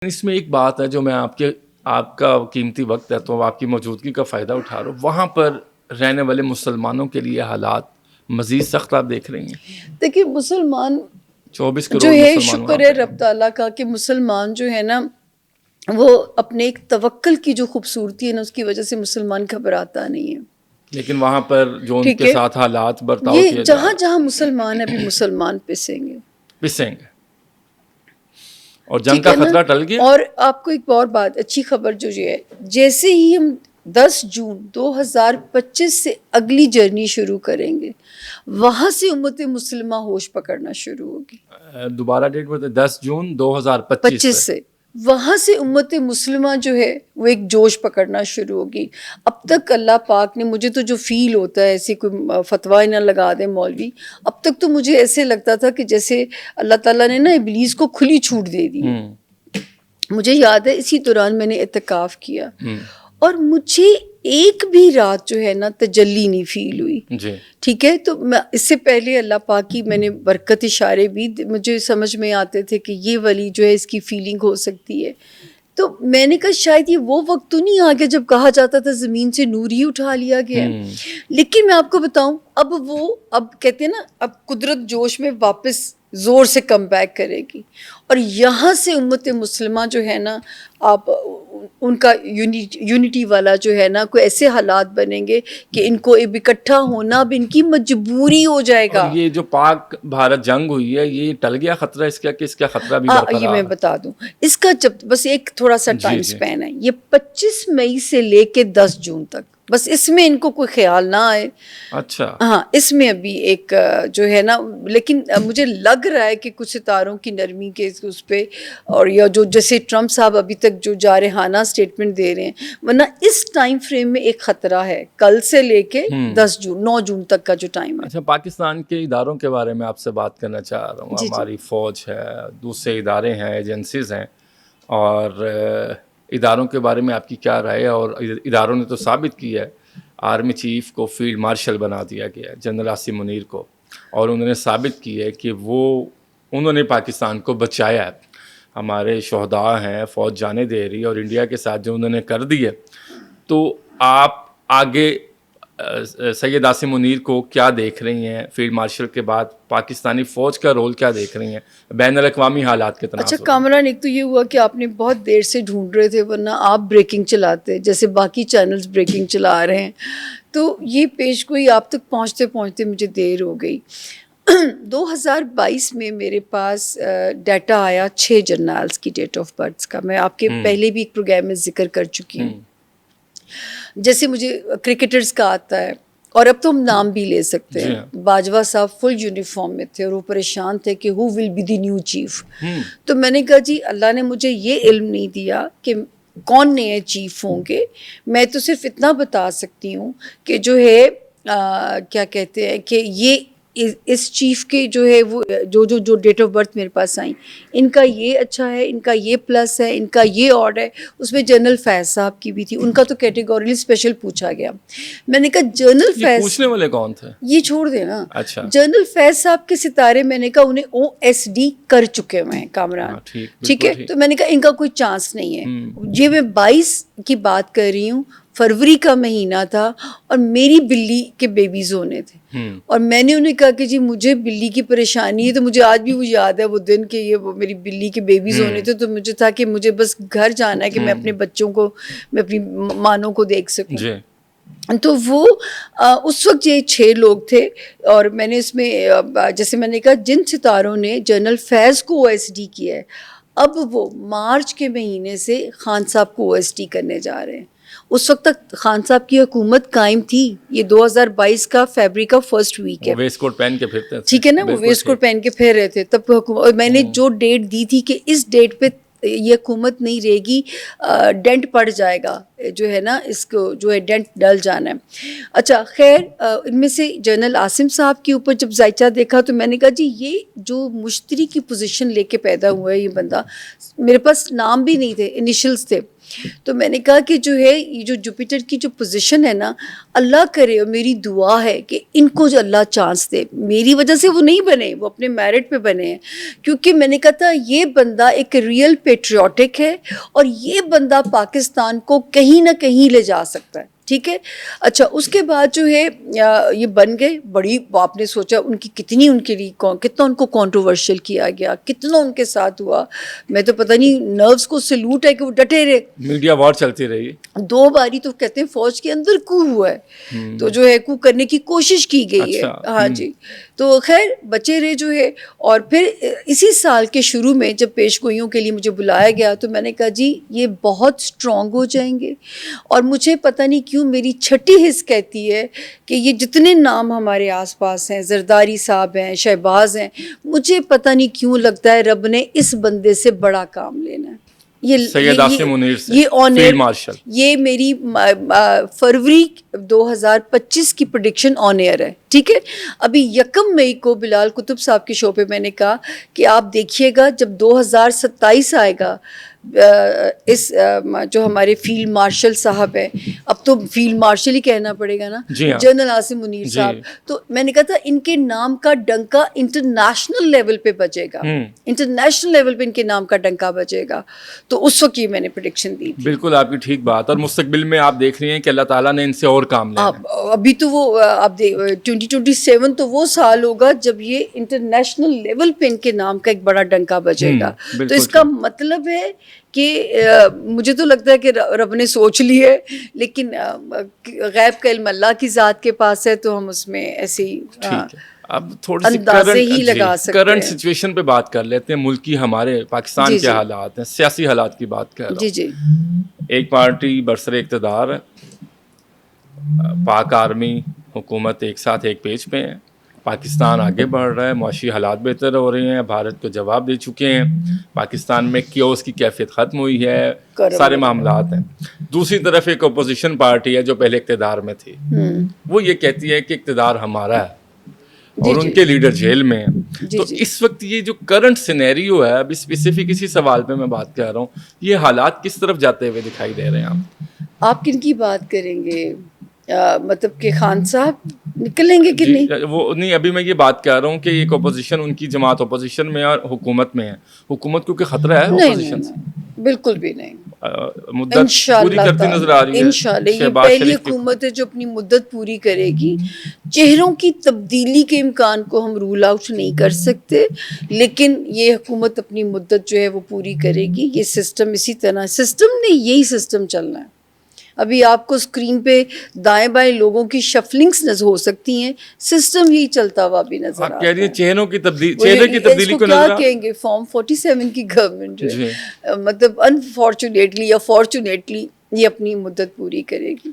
اس میں ایک بات ہے جو میں آپ کا قیمتی وقت ہے تو آپ کی موجودگی کا فائدہ اٹھا رہا ہوں. وہاں پر رہنے والے مسلمانوں کے لیے حالات مزید سخت آپ دیکھ رہی ہیں. دیکھیے مسلمان 24 جو کروڑ ہے مسلمان شکر ہے رب تعالیٰ کا کہ مسلمان جو ہے نا وہ اپنے ایک توکل کی جو خوبصورتی ہے نا اس کی وجہ سے مسلمان گھبراتا نہیں ہے. لیکن وہاں پر جو ان ٹھیک کے ہے، ساتھ حالات برتاؤ یہ کیے جا جہاں رہے جہاں مسلمان ہے ابھی مسلمان پسیں گے، پسیں گے اور جنگ ٹھیک کا ہے نا. خطرہ ٹل گیا. اور آپ کو ایک اور بات اچھی خبر جو یہ ہے، جیسے ہی ہم 10 جون 2025 سے اگلی جرنی شروع کریں گے وہاں سے امت مسلمہ ہوش پکڑنا شروع ہوگی. دوبارہ ڈیٹ بتا 10 جون 2025 25 سے وہاں سے امت مسلمہ جو ہے وہ ایک جوش پکڑنا شروع ہوگی. اب تک اللہ پاک نے مجھے تو جو فیل ہوتا ہے، ایسی کوئی فتویٰ نہ لگا دے مولوی، اب تک تو مجھے ایسے لگتا تھا کہ جیسے اللہ تعالیٰ نے نا ابلیس کو کھلی چھوٹ دے دی. مجھے یاد ہے اسی دوران میں نے اعتکاف کیا اور مجھے ایک بھی رات جو ہے نا تجلی نہیں فیل ہوئی. جی ٹھیک ہے، تو میں اس سے پہلے اللہ پاک کی میں نے برکت اشارے بھی مجھے سمجھ میں آتے تھے کہ یہ ولی جو ہے اس کی فیلنگ ہو سکتی ہے. تو میں نے کہا شاید یہ وہ وقت تو نہیں آ گیا جب کہا جاتا تھا زمین سے نور ہی اٹھا لیا گیا ہے. لیکن میں آپ کو بتاؤں اب کہتے ہیں نا اب قدرت جوش میں واپس زور سے کم بیک کرے گی اور یہاں سے امت مسلمہ جو ہے نا آپ ان کا یونٹی والا جو ہے نا کوئی ایسے حالات بنیں گے کہ ان کو اکٹھا ہونا اب ان کی مجبوری ہو جائے گا. اور یہ جو پاک بھارت جنگ ہوئی ہے یہ ٹل گیا خطرہ اس کا کہ اس کا خطرہ بھی یہ برقرار میں ہے؟ بتا دوں اس کا جب بس ایک تھوڑا سا ٹائم سپین ہے، یہ 25 مئی سے لے کے 10 جون تک، بس اس میں ان کو کوئی خیال نہ آئے. اچھا ہاں اس میں ابھی ایک جو ہے نا، لیکن مجھے لگ رہا ہے کہ کچھ ستاروں کی نرمی کے اس پہ اور یا جو جیسے ٹرمپ صاحب ابھی تک جو جارحانہ سٹیٹمنٹ دے رہے ہیں، ورنہ اس ٹائم فریم میں ایک خطرہ ہے کل سے لے کے 9 جون تک کا جو ٹائم ہے. اچھا، پاکستان کے اداروں کے بارے میں آپ سے بات کرنا چاہ رہا ہوں. جی ہماری فوج ہے، دوسرے ادارے ہیں، ایجنسیز ہیں، اور اداروں کے بارے میں آپ کی کیا رائے ہے؟ اور اداروں نے تو ثابت کیا ہے، آرمی چیف کو فیلڈ مارشل بنا دیا گیا ہے جنرل عاصم منیر کو، اور انہوں نے ثابت کی ہے کہ انہوں نے پاکستان کو بچایا ہے. ہمارے شہداء ہیں، فوج جانے دے رہی ہے، اور انڈیا کے ساتھ جو انہوں نے کر دی ہے. تو آپ آگے سید عاصم منیر کو کیا دیکھ رہی ہیں؟ فیلڈ مارشل کے بعد پاکستانی فوج کا رول کیا دیکھ رہی ہیں بین الاقوامی حالات کے تناظر؟ اچھا کامران، ایک تو یہ ہوا کہ آپ نے بہت دیر سے ڈھونڈ رہے تھے، ورنہ آپ بریکنگ چلاتے جیسے باقی چینلز بریکنگ چلا رہے ہیں، تو یہ پیش گوئی آپ تک پہنچتے پہنچتے مجھے دیر ہو گئی. 2022 میں میرے پاس ڈیٹا آیا 6 جرنیلز کی ڈیٹ آف برتھ کا. میں آپ کے پہلے بھی ایک پروگرام میں ذکر کر چکی ہوں. جیسے مجھے کرکٹرز کا آتا ہے، اور اب تو ہم نام بھی لے سکتے ہیں. باجوہ صاحب فل یونیفارم میں تھے اور وہ پریشان تھے کہ who will be the new chief. تو میں نے کہا جی اللہ نے مجھے یہ علم نہیں دیا کہ کون نئے چیف ہوں گے. میں تو صرف اتنا بتا سکتی ہوں کہ جو ہے کیا کہتے ہیں کہ یہ اس چیف کے جو ہے وہ جو ڈیٹ آف برتھ میرے پاس آئیں، ان کا یہ اچھا ہے، ان کا یہ پلس ہے، ان کا یہ آڈ ہے. اس میں جنرل فیض صاحب کی بھی تھی، ان کا تو کیٹیگوریلی اسپیشل پوچھا گیا. میں نے کہا جنرل فیض، پوچھنے والے کون تھے؟ یہ چھوڑ دینا. اچھا، جنرل فیض صاحب کے ستارے میں نے کہا انہیں OSD کر چکے ہوئے ہیں کامران. ٹھیک ہے، تو میں نے کہا ان کا کوئی چانس نہیں ہے. یہ میں 22 کی بات کر رہی ہوں، فروری کا مہینہ تھا اور میری بلی کے بیبیز ہونے تھے. اور میں نے انہیں کہا کہ جی مجھے بلی کی پریشانی ہے. تو مجھے آج بھی وہ یاد ہے وہ دن کہ یہ وہ میری بلی کے بیبیز ہونے تھے. تو مجھے تھا کہ مجھے بس گھر جانا ہے کہ میں اپنے بچوں کو، میں اپنی مانوں کو دیکھ سکوں. تو وہ اس وقت یہ 6 لوگ تھے. اور میں نے اس میں جیسے میں نے کہا جن ستاروں نے جنرل فیض کو OSD کیا ہے، اب وہ مارچ کے مہینے سے خان صاحب کو OSD کرنے جا رہے ہیں. اس وقت تک خان صاحب کی حکومت قائم تھی. یہ 2022 کا فیبری کا فرسٹ ویک ہے. ویسٹ کوٹ پہن کے پھرتے تھے، ٹھیک ہے نا، وہ ویسٹ کوٹ پہن کے پھر رہے تھے تب حکومت. اور میں نے جو ڈیٹ دی تھی کہ اس ڈیٹ پہ یہ حکومت نہیں رہے گی، ڈینٹ پڑ جائے گا، جو ہے نا اس کو جو ہے ڈینٹ ڈل جانا ہے. اچھا خیر، ان میں سے جنرل عاصم صاحب کے اوپر جب ذائچہ دیکھا تو میں نے کہا جی یہ جو مشتری کی پوزیشن لے کے پیدا ہوا ہے یہ بندہ، میرے پاس نام بھی نہیں تھے، انیشلز تھے. تو میں نے کہا کہ جو ہے یہ جو جوپیٹر کی جو پوزیشن ہے نا, اللہ کرے, اور میری دعا ہے کہ ان کو جو اللہ چانس دے. میری وجہ سے وہ نہیں بنے, وہ اپنے میرٹ پہ بنے ہیں, کیونکہ میں نے کہا تھا یہ بندہ ایک ریئل پیٹریوٹک ہے اور یہ بندہ پاکستان کو کہیں نہ کہیں لے جا سکتا ہے. ٹھیک ہے. اچھا, اس کے بعد جو ہے یہ بن گئے بڑی, آپ نے سوچا ان کی کتنی, ان کے لیے کتنا ان کو کنٹروورشل کیا گیا, کتنا ان کے ساتھ ہوا. میں تو پتہ نہیں, نروس کو سلوٹ ہے کہ وہ ڈٹے رہے. میڈیا وار چلتی رہی 2 باری تو کہتے ہیں فوج کے اندر کو ہوا ہے, تو جو ہے کو کرنے کی کوشش کی گئی ہے. ہاں جی, تو خیر بچے رہے جو ہے. اور پھر اسی سال کے شروع میں جب پیش گوئیوں کے لیے مجھے بلایا گیا تو میں نے کہا جی یہ بہت اسٹرانگ ہو جائیں گے. اور مجھے پتہ نہیں کیوں میری چھٹی حص کہتی ہے کہ یہ جتنے نام ہمارے آس پاس ہیں, زرداری صاحب ہیں, شہباز ہیں, مجھے پتہ نہیں کیوں لگتا ہے رب نے اس بندے سے بڑا کام لینا ہے. سید عاصم منیر سے فیلڈ مارشل. یہ میری فروری 2025 کی پریڈکشن آن ایئر ہے. ٹھیک ہے. ابھی 1 مئی کو بلال قطب صاحب کے شو پہ میں نے کہا کہ آپ دیکھیے گا جب 2027 آئے گا, اس جو ہمارے فیلڈ مارشل صاحب ہیں, اب تو فیلڈ مارشل ہی کہنا پڑے گا نا, جنرل عاصم منیر صاحب, تو میں نے کہا تھا ان کے نام کا ڈنکا انٹرنیشنل لیول پہ بجے گا, انٹرنیشنل لیول پہ ان کے نام کا ڈنکا بجے گا. تو اس وقت یہ میں نے پریڈکشن دی تھی. بالکل آپ کی ٹھیک بات. اور مستقبل میں آپ دیکھ رہی ہیں کہ اللہ تعالیٰ نے ان سے اور کام لیا. ابھی تو وہ آپ 2027 تو وہ سال ہوگا جب یہ انٹرنیشنل لیول پہ ان کے نام کا ایک بڑا ڈنکا بجے گا. تو اس کا مطلب ہے کہ مجھے تو لگتا ہے کہ رب نے سوچ لی ہے, لیکن غیب کا علم اللہ کی ذات کے پاس ہے, تو ہم اس میں ایسے ہی اب تھوڑی سی کرنٹ سچویشن پہ بات کر لیتے ہیں. ملکی ہمارے پاکستان کے حالات ہیں, سیاسی حالات کی بات کر رہا ہوں. جی. ایک پارٹی برسر اقتدار ہے, پاک آرمی حکومت ایک ساتھ ایک پیج پہ ہیں. پاکستان آگے بڑھ رہا ہے, معاشی حالات بہتر ہو رہے ہیں, بھارت کو جواب دے چکے ہیں, پاکستان میں کیوس کی کیفیت ختم ہوئی ہے, سارے معاملات ہیں. دوسری طرف ایک اپوزیشن پارٹی ہے جو پہلے اقتدار میں تھی, وہ یہ کہتی ہے کہ اقتدار ہمارا ہے اور ان کے لیڈر جیل میں ہیں. تو اس وقت یہ جو کرنٹ سینیریو ہے, اب اسپیسیفک اسی سوال پہ میں بات کر رہا ہوں, یہ حالات کس طرف جاتے ہوئے دکھائی دے رہے ہیں آپ کن کی بات کریں گے؟ مطلب کہ خان صاحب نکلیں گے کہ نہیں؟ وہ نہیں, ابھی میں یہ بات کر رہا ہوں کہ ایک اپوزیشن, ان کی جماعت اپوزیشن میں اور حکومت میں ہے. حکومت کیونکہ خطرہ ہے اپوزیشن سے, بالکل بھی نہیں. مدت پوری کرتی نظر آ رہی ہے. انشاءاللہ یہ پہلی حکومت ہے جو اپنی مدت پوری کرے گی. چہروں کی تبدیلی کے امکان کو ہم رول آؤٹ نہیں کر سکتے, لیکن یہ حکومت اپنی مدت جو ہے وہ پوری کرے گی. یہ سسٹم اسی طرح, سسٹم نہیں, یہی سسٹم چلنا ہے. ابھی آپ کو اسکرین پہ دائیں بائیں لوگوں کی شفلنگس نظر ہو سکتی ہیں, سسٹم یہی چلتا ہوا بھی نظر آتا ہے. آپ کہہ رہی ہیں چہروں کی تبدیلی, چہرے کی تبدیلی کو کیا کہیں گے؟ فارم 47 کی گورنمنٹ جو ہے, مطلب انفارچونیٹلی یا فارچونیٹلی یہ اپنی مدت پوری کرے گی.